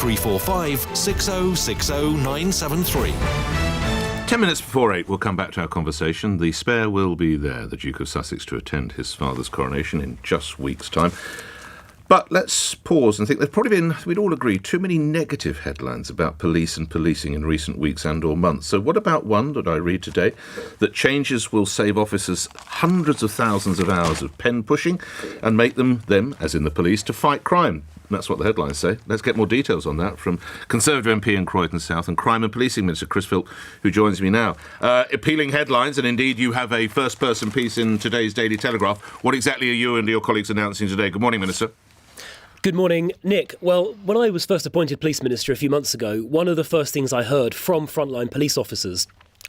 345 6060 973. 10 minutes before 8, we'll come back to our conversation. The spare will be there, the Duke of Sussex, to attend his father's coronation in just a week's time. But let's pause and think there's probably been, we'd all agree, too many negative headlines about police and policing in recent weeks and or months. So what about one that I read today, that changes will save officers hundreds of thousands of hours of pen pushing and make them, as in the police, to fight crime. That's what the headlines say. Let's get more details on that from Conservative MP in Croydon South and Crime and Policing Minister Chris Philp, who joins me now. Appealing headlines, and indeed you have a first-person piece in today's Daily Telegraph. What exactly are you and your colleagues announcing today? Good morning, Minister. Good morning, Nick. Well, when I was first appointed police minister a few months ago, one of the first things I heard from frontline police officers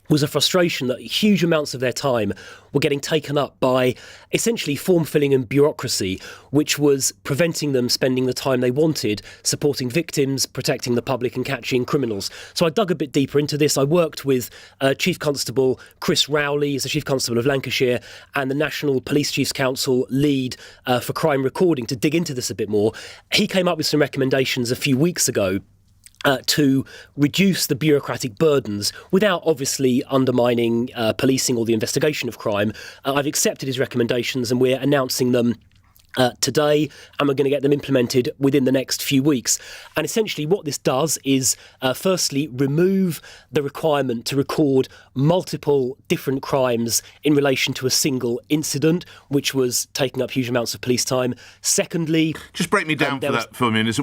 was a frustration that huge amounts of their time were getting taken up by essentially form filling and bureaucracy, which was preventing them spending the time they wanted supporting victims, protecting the public and catching criminals. So I dug a bit deeper into this. I worked with Chief Constable Chris Rowley, he's the Chief Constable of Lancashire, and the National Police Chiefs Council lead for crime recording to dig into this a bit more. He came up with some recommendations a few weeks ago to reduce the bureaucratic burdens without obviously undermining policing or the investigation of crime. I've accepted his recommendations and we're announcing them today, and we're going to get them implemented within the next few weeks. And essentially what this does is firstly remove the requirement to record multiple different crimes in relation to a single incident, which was taking up huge amounts of police time. Secondly, just break me down for that for a minute.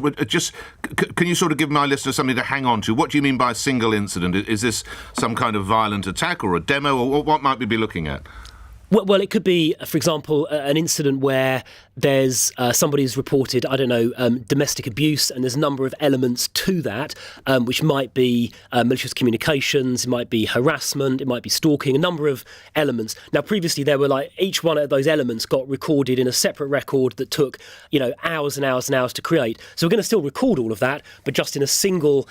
Can you sort of give my listeners something to hang on to? What do you mean by a single incident? Is this some kind of violent attack or a demo, or what might we be looking at? Well, it could be, for example, an incident where there's somebody's reported, domestic abuse, and there's a number of elements to that, which might be malicious communications, it might be harassment, it might be stalking, a number of elements. Now, previously, there were each one of those elements got recorded in a separate record that took, hours and hours and hours to create. So we're going to still record all of that, but just in a single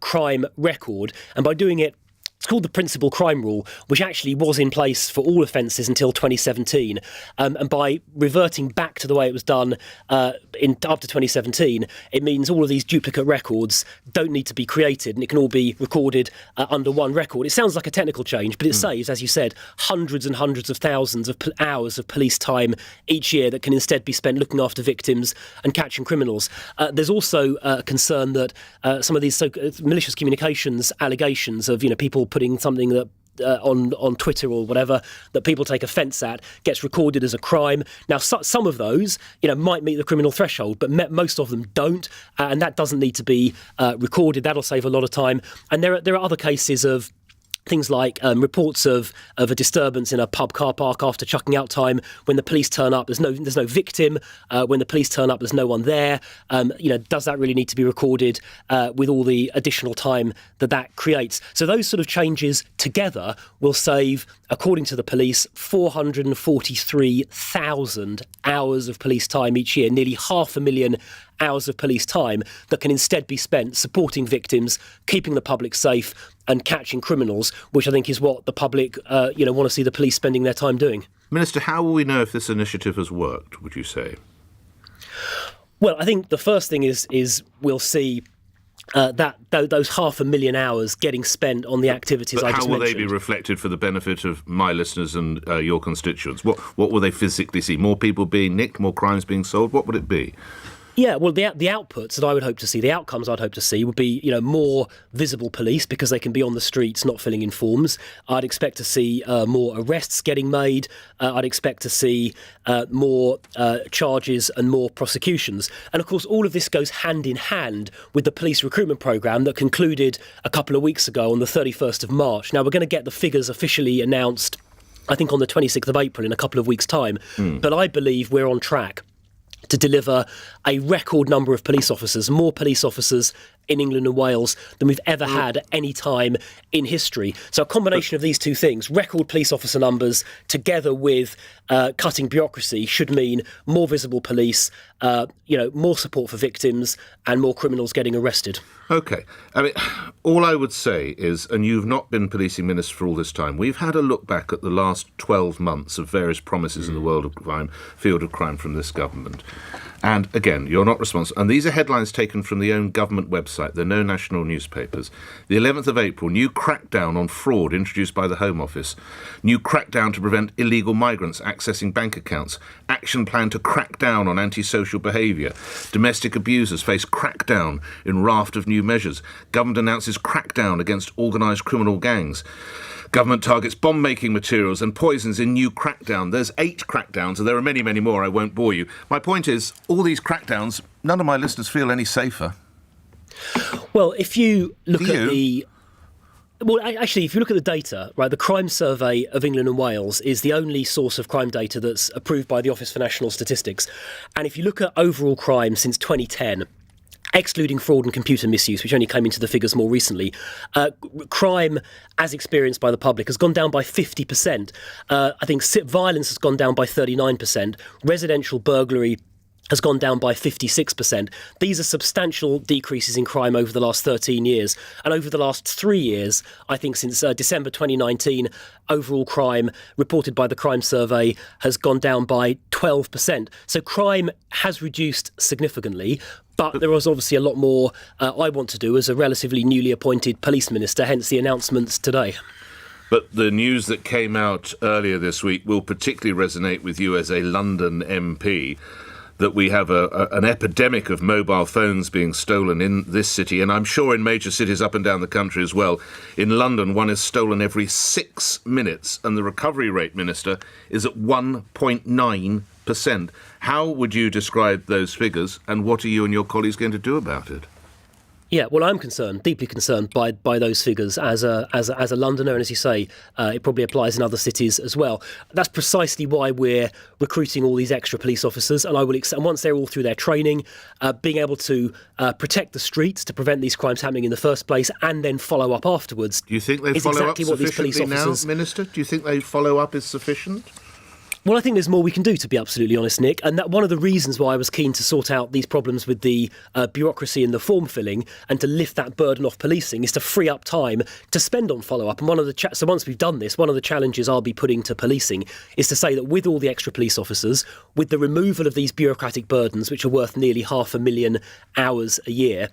crime record. And by doing it, it's called the Principal Crime Rule, which actually was in place for all offences until 2017. And by reverting back to the way it was done up to 2017, it means all of these duplicate records don't need to be created and it can all be recorded under one record. It sounds like a technical change, but it saves, as you said, hundreds and hundreds of thousands of hours of police time each year that can instead be spent looking after victims and catching criminals. There's also a concern that some of these malicious communications allegations of people putting something that on Twitter or whatever that people take offence at gets recorded as a crime. Now, some of those, might meet the criminal threshold, but most of them don't, and that doesn't need to be recorded. That'll save a lot of time. And there are other cases of things like reports of a disturbance in a pub car park after chucking out time. When the police turn up, there's no victim. When the police turn up, there's no one there. Does that really need to be recorded with all the additional time that creates? So those sort of changes together will save, according to the police, 443,000 hours of police time each year, nearly 500,000 hours of police time that can instead be spent supporting victims, keeping the public safe and catching criminals, which I think is what the public want to see the police spending their time doing. Minister, how will we know if this initiative has worked, would you say? Well, I think the first thing is we'll see that those 500,000 hours getting spent on the activities I just mentioned. But how will they be reflected for the benefit of my listeners and your constituents? What will they physically see? More people being nicked, more crimes being solved? What would it be? Yeah, well, the outputs that I would hope to see, the outcomes I'd hope to see would be, more visible police because they can be on the streets not filling in forms. I'd expect to see more arrests getting made. I'd expect to see more charges and more prosecutions. And of course, all of this goes hand in hand with the police recruitment programme that concluded a couple of weeks ago on the 31st of March. Now, we're going to get the figures officially announced, I think, on the 26th of April in a couple of weeks' time. But I believe we're on track to deliver a record number of police officers, more police officers in England and Wales than we've ever had at any time in history. So a combination of these two things, record police officer numbers together with cutting bureaucracy, should mean more visible police, more support for victims and more criminals getting arrested. OK. All I would say is, and you've not been policing minister for all this time, we've had a look back at the last 12 months of various promises in the world of crime, field of crime from this government. And again, you're not responsible. And these are headlines taken from the own government website. They're no national newspapers. The 11th of April, new crackdown on fraud introduced by the Home Office. New crackdown to prevent illegal migrants accessing bank accounts. Action plan to crack down on antisocial behaviour. Domestic abusers face crackdown in raft of new measures. Government announces crackdown against organised criminal gangs. Government targets bomb-making materials and poisons in new crackdown. There's 8 crackdowns, and there are many, many more. I won't bore you. My point is, all these crackdowns, none of my listeners feel any safer. Well, if you look at the... Well, actually, if you look at the data, right, the Crime Survey of England and Wales is the only source of crime data that's approved by the Office for National Statistics. And if you look at overall crime since 2010... excluding fraud and computer misuse, which only came into the figures more recently, crime as experienced by the public has gone down by 50%. I think violence has gone down by 39%. Residential burglary has gone down by 56%. These are substantial decreases in crime over the last 13 years. And over the last 3 years, I think since December 2019, overall crime reported by the Crime Survey has gone down by 12%. So crime has reduced significantly. But there is obviously a lot more I want to do as a relatively newly appointed police minister, hence the announcements today. But the news that came out earlier this week will particularly resonate with you as a London MP, that we have an epidemic of mobile phones being stolen in this city, and I'm sure in major cities up and down the country as well. In London, one is stolen every 6 minutes, and the recovery rate, Minister, is at 1.9%. How would you describe those figures, and what are you and your colleagues going to do about it? Yeah, well, I'm concerned, deeply concerned by those figures as a Londoner, and as you say, it probably applies in other cities as well. That's precisely why we're recruiting all these extra police officers, and and once they're all through their training, being able to protect the streets to prevent these crimes happening in the first place, and then follow up afterwards. Do you think they follow up sufficiently now, Minister? Do you think they follow up is sufficient? Well, I think there's more we can do, to be absolutely honest, Nick. And that one of the reasons why I was keen to sort out these problems with the bureaucracy and the form filling and to lift that burden off policing is to free up time to spend on follow-up. And so once we've done this, one of the challenges I'll be putting to policing is to say that with all the extra police officers, with the removal of these bureaucratic burdens, which are worth nearly 500,000 hours a year,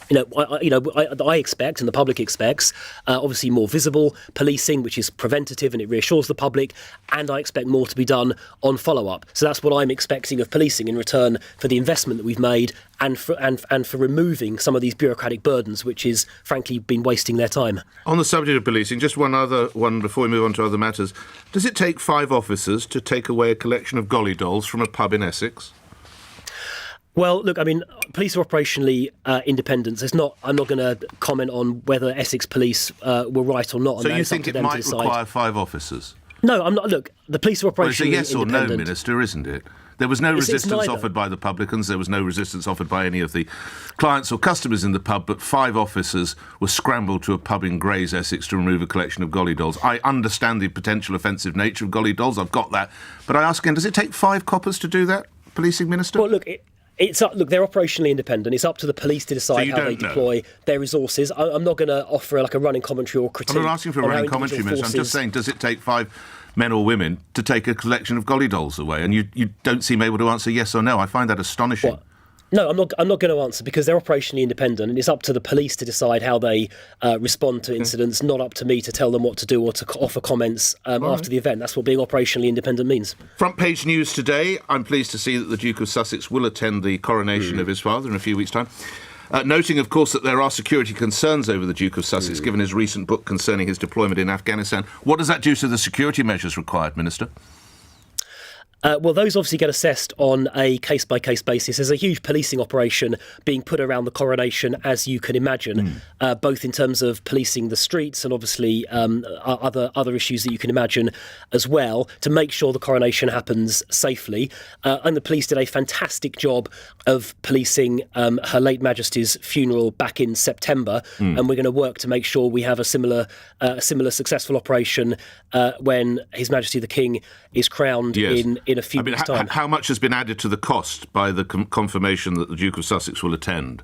I expect, and the public expects, obviously more visible policing, which is preventative and it reassures the public, and I expect more to be done on follow-up. So that's what I'm expecting of policing in return for the investment that we've made and for removing some of these bureaucratic burdens, which is, frankly, been wasting their time. On the subject of policing, just one other one before we move on to other matters. Does it take 5 officers to take away a collection of golly dolls from a pub in Essex? Well, look, I mean, police are operationally independent. I'm not going to comment on whether Essex police were right or not. So you think it might require 5 officers? No, I'm not. Look, the police are operationally independent. Well, it's a yes or no, Minister, isn't it? There was no resistance offered by the publicans. There was no resistance offered by any of the clients or customers in the pub, but 5 officers were scrambled to a pub in Grays, Essex, to remove a collection of golly dolls. I understand the potential offensive nature of golly dolls. I've got that. But I ask again, does it take 5 coppers to do that, Policing Minister? Well, look... Look, they're operationally independent. It's up to the police to decide how they deploy their resources. I'm not going to offer a running commentary or critique. I'm not asking for a running commentary, Minister. I'm just saying, does it take 5 men or women to take a collection of golly dolls away? And you don't seem able to answer yes or no. I find that astonishing. What? No, I'm not going to answer because they're operationally independent and it's up to the police to decide how they respond to incidents, not up to me to tell them what to do or to offer comments after the event. That's what being operationally independent means. Front page news today. I'm pleased to see that the Duke of Sussex will attend the coronation of his father in a few weeks' time. Noting, of course, that there are security concerns over the Duke of Sussex, given his recent book concerning his deployment in Afghanistan. What does that do to the security measures required, Minister? Well, those obviously get assessed on a case-by-case basis. There's a huge policing operation being put around the coronation, as you can imagine, both in terms of policing the streets and obviously other issues that you can imagine as well, to make sure the coronation happens safely. And the police did a fantastic job of policing Her late Majesty's funeral back in September, and we're going to work to make sure we have a similar successful operation when His Majesty the King is crowned in a few weeks' time. How much has been added to the cost by the confirmation that the Duke of Sussex will attend?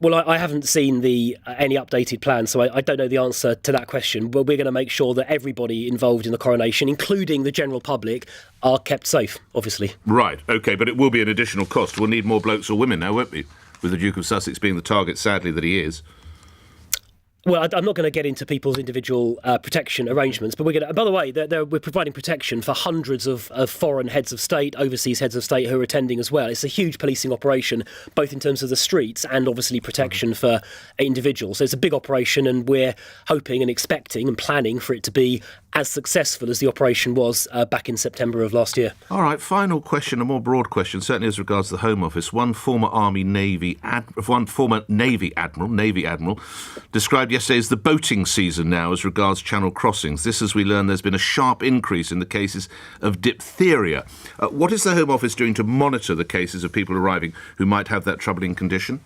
Well, I haven't seen any updated plan, so I don't know the answer to that question. But we're going to make sure that everybody involved in the coronation, including the general public, are kept safe, obviously. Right, OK, but it will be an additional cost. We'll need more blokes or women now, won't we? With the Duke of Sussex being the target, sadly, that he is. Well, I'm not going to get into people's individual protection arrangements, but by the way, we're providing protection for hundreds of foreign heads of state, overseas heads of state who are attending as well. It's a huge policing operation, both in terms of the streets and obviously protection for individuals. So it's a big operation, and we're hoping and expecting and planning for it to be as successful as the operation was back in September of last year. All right, final question, a more broad question, certainly as regards the Home Office. One former Navy Admiral described yesterday as the boating season now as regards channel crossings. This, as we learn, there's been a sharp increase in the cases of diphtheria. What is the Home Office doing to monitor the cases of people arriving who might have that troubling condition?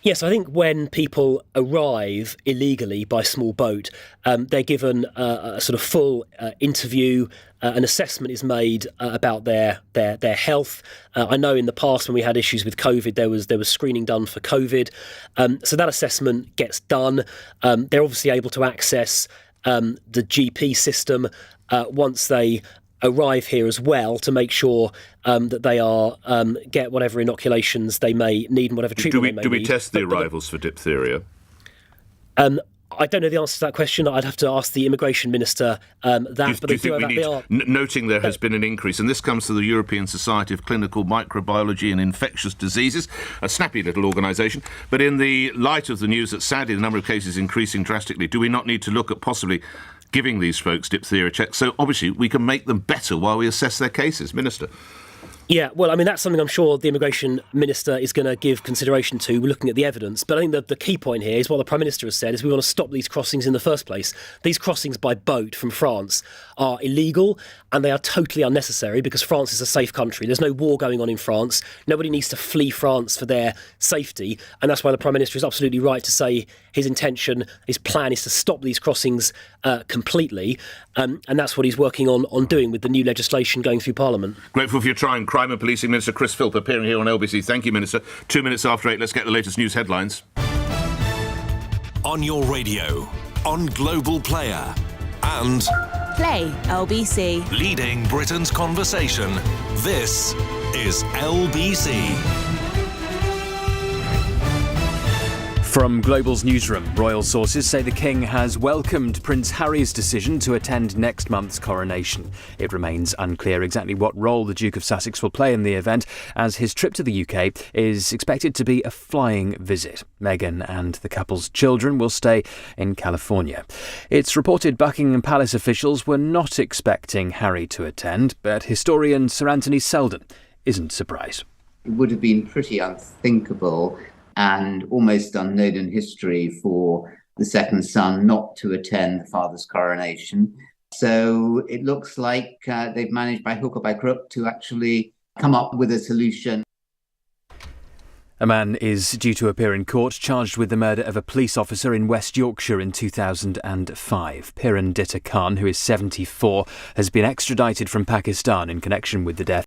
Yes, I think when people arrive illegally by small boat, they're given a sort of full interview. An assessment is made about their health. I know in the past when we had issues with COVID, there was screening done for COVID. So that assessment gets done. They're obviously able to access the GP system once they arrive here as well, to make sure that they are get whatever inoculations they may need and whatever treatment they may need. Do we test the arrivals for diphtheria? I don't know the answer to that question. I'd have to ask the immigration minister Noting there has been an increase, and this comes to the European Society of Clinical Microbiology and Infectious Diseases, a snappy little organisation, but in the light of the news that sadly the number of cases is increasing drastically, do we not need to look at possibly giving these folks diphtheria checks so obviously we can make them better while we assess their cases? Minister? Yeah, well, I mean, that's something I'm sure the immigration minister is going to give consideration to. We're looking at the evidence. But I think the key point here is what the Prime Minister has said is we want to stop these crossings in the first place. These crossings by boat from France are illegal and they are totally unnecessary because France is a safe country. There's no war going on in France. Nobody needs to flee France for their safety. And that's why the Prime Minister is absolutely right to say his intention, his plan is to stop these crossings completely. And that's what he's working on doing with the new legislation going through Parliament. Grateful for your time. Crime and Policing Minister Chris Philp appearing here on LBC. Thank you, Minister. 2 minutes after 8, let's get the latest news headlines. On your radio, on Global Player, and Play LBC. leading Britain's conversation. This is LBC. From Global's newsroom, royal sources say the King has welcomed Prince Harry's decision to attend next month's coronation. It remains unclear exactly what role the Duke of Sussex will play in the event, as his trip to the UK is expected to be a flying visit. Meghan and the couple's children will stay in California. It's reported Buckingham Palace officials were not expecting Harry to attend, but historian Sir Anthony Selden isn't surprised. It would have been pretty unthinkable and almost unknown in history for the second son not to attend the father's coronation. So it looks like they've managed by hook or by crook to actually come up with a solution. A man is due to appear in court charged with the murder of a police officer in West Yorkshire in 2005. Pirandita Khan, who is 74, has been extradited from Pakistan in connection with the death